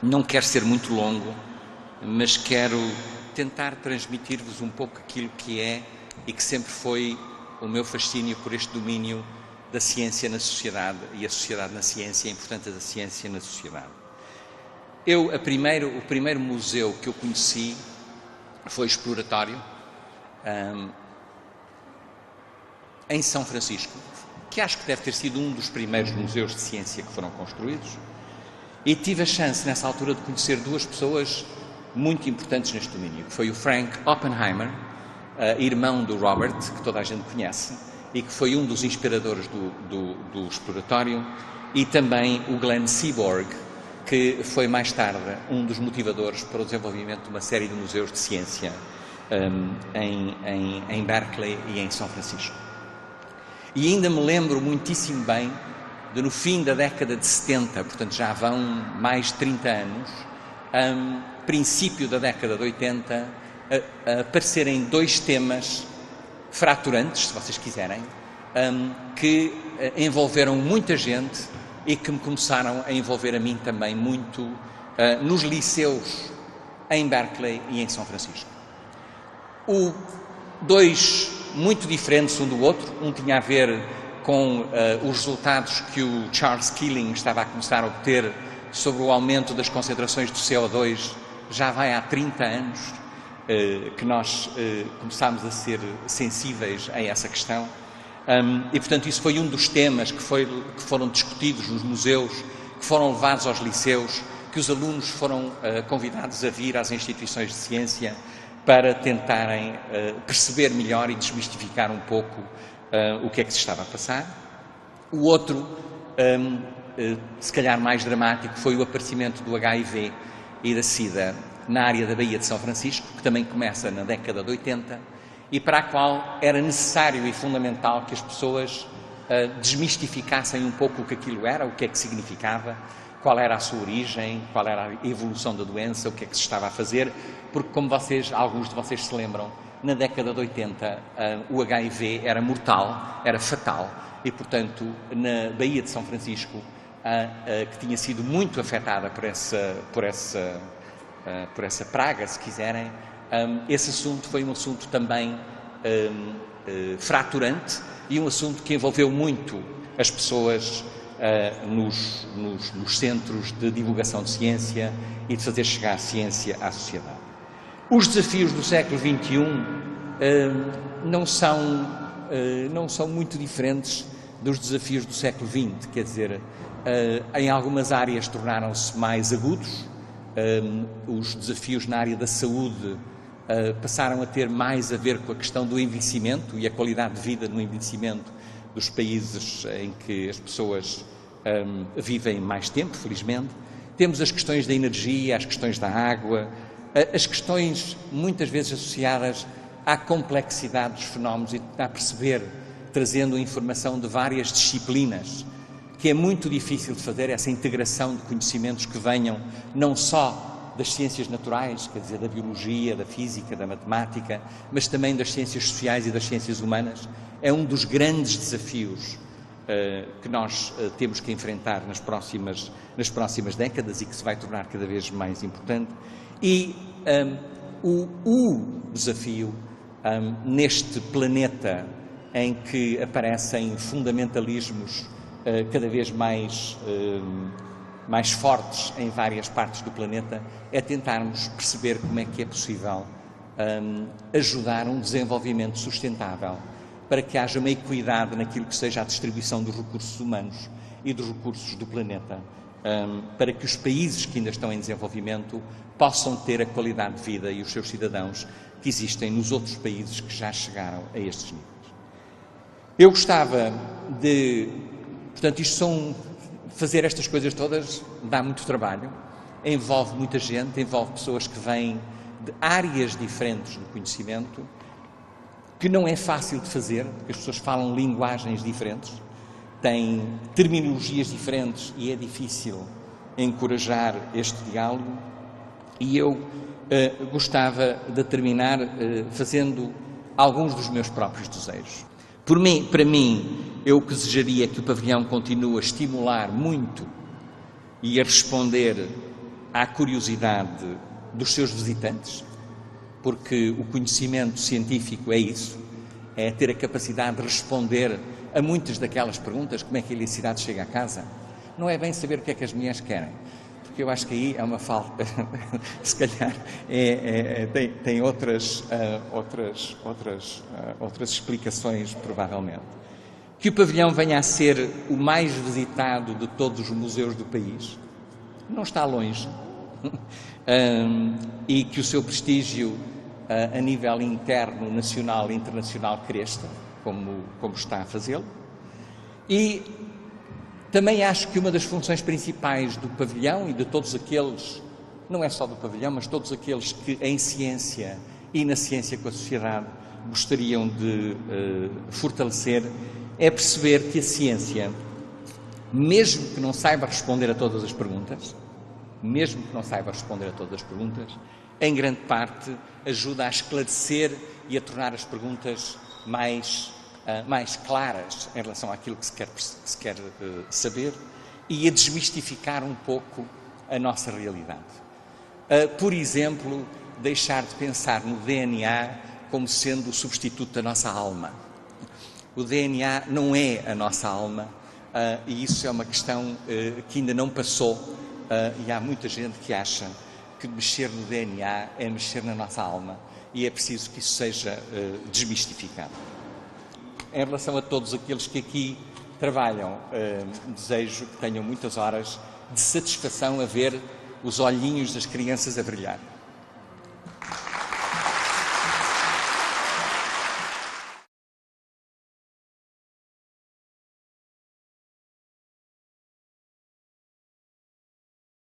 Não quero ser muito longo, mas quero tentar transmitir-vos um pouco aquilo que é e que sempre foi o meu fascínio por este domínio da ciência na sociedade e a sociedade na ciência, a importância da ciência na sociedade. O primeiro museu que eu conheci foi exploratório, em São Francisco, que acho que deve ter sido um dos primeiros museus de ciência que foram construídos, e tive a chance nessa altura de conhecer duas pessoas muito importantes neste domínio, que foi o Frank Oppenheimer, irmão do Robert, que toda a gente conhece, e que foi um dos inspiradores do exploratório, e também o Glenn Seaborg, que foi mais tarde um dos motivadores para o desenvolvimento de uma série de museus de ciência em Berkeley e em São Francisco. E ainda me lembro muitíssimo bem de, no fim da década de 70, portanto já vão mais de 30 anos, princípio da década de 80, aparecerem dois temas fraturantes, se vocês quiserem, que envolveram muita gente e que me começaram a envolver a mim também muito nos liceus em Berkeley e em São Francisco. Dois muito diferentes um do outro, um tinha a ver com os resultados que o Charles Keeling estava a começar a obter sobre o aumento das concentrações de CO2, já vai há 30 anos que nós começámos a ser sensíveis a essa questão. E, portanto, isso foi um dos temas que foram discutidos nos museus, que foram levados aos liceus, que os alunos foram convidados a vir às instituições de ciência para tentarem perceber melhor e desmistificar um pouco o que é que se estava a passar. O outro, se calhar mais dramático, foi o aparecimento do HIV e da SIDA na área da Baía de São Francisco, que também começa na década de 80, e para a qual era necessário e fundamental que as pessoas desmistificassem um pouco o que aquilo era, o que é que significava, qual era a sua origem, qual era a evolução da doença, o que é que se estava a fazer, porque como alguns de vocês se lembram, na década de 80 o HIV era mortal, era fatal, e portanto na Baía de São Francisco, que tinha sido muito afetada por essa praga, se quiserem, esse assunto foi um assunto também fraturante e um assunto que envolveu muito as pessoas nos centros de divulgação de ciência e de fazer chegar a ciência à sociedade. Os desafios do século XXI não são muito diferentes dos desafios do século XX, quer dizer, em algumas áreas tornaram-se mais agudos, os desafios na área da saúde passaram a ter mais a ver com a questão do envelhecimento e a qualidade de vida no envelhecimento dos países em que as pessoas vivem mais tempo, felizmente. Temos as questões da energia, as questões da água, as questões muitas vezes associadas à complexidade dos fenómenos e a perceber, trazendo informação de várias disciplinas, que é muito difícil de fazer essa integração de conhecimentos que venham não só das ciências naturais, quer dizer, da biologia, da física, da matemática, mas também das ciências sociais e das ciências humanas. É um dos grandes desafios que nós temos que enfrentar nas próximas décadas e que se vai tornar cada vez mais importante. E o desafio neste planeta em que aparecem fundamentalismos cada vez mais fortes em várias partes do planeta, é tentarmos perceber como é que é possível ajudar um desenvolvimento sustentável para que haja uma equidade naquilo que seja a distribuição dos recursos humanos e dos recursos do planeta, para que os países que ainda estão em desenvolvimento possam ter a qualidade de vida e os seus cidadãos que existem nos outros países que já chegaram a estes níveis. Eu gostava de... Portanto, fazer estas coisas todas dá muito trabalho, envolve muita gente, envolve pessoas que vêm de áreas diferentes do conhecimento, que não é fácil de fazer, porque as pessoas falam linguagens diferentes, têm terminologias diferentes e é difícil encorajar este diálogo. E eu gostava de terminar fazendo alguns dos meus próprios desejos. Para mim, eu desejaria que o pavilhão continue a estimular muito e a responder à curiosidade dos seus visitantes, porque o conhecimento científico é isso, é ter a capacidade de responder a muitas daquelas perguntas. Como é que a eletricidade chega a casa? Não é bem saber o que é que as mulheres querem, porque eu acho que aí é uma falta, se calhar tem outras explicações, provavelmente. Que o pavilhão venha a ser o mais visitado de todos os museus do país, não está longe, e que o seu prestígio a nível interno, nacional e internacional cresça, como está a fazê-lo. E também acho que uma das funções principais do pavilhão e de todos aqueles, não é só do pavilhão, mas todos aqueles que em ciência e na ciência com a sociedade gostariam de fortalecer, é perceber que a ciência, mesmo que não saiba responder a todas as perguntas, em grande parte ajuda a esclarecer e a tornar as perguntas mais claras em relação àquilo que se quer saber e a desmistificar um pouco a nossa realidade. Por exemplo, deixar de pensar no DNA como sendo o substituto da nossa alma. O DNA não é a nossa alma, e isso é uma questão que ainda não passou, e há muita gente que acha que mexer no DNA é mexer na nossa alma, e é preciso que isso seja desmistificado. Em relação a todos aqueles que aqui trabalham, desejo que tenham muitas horas de satisfação a ver os olhinhos das crianças a brilhar.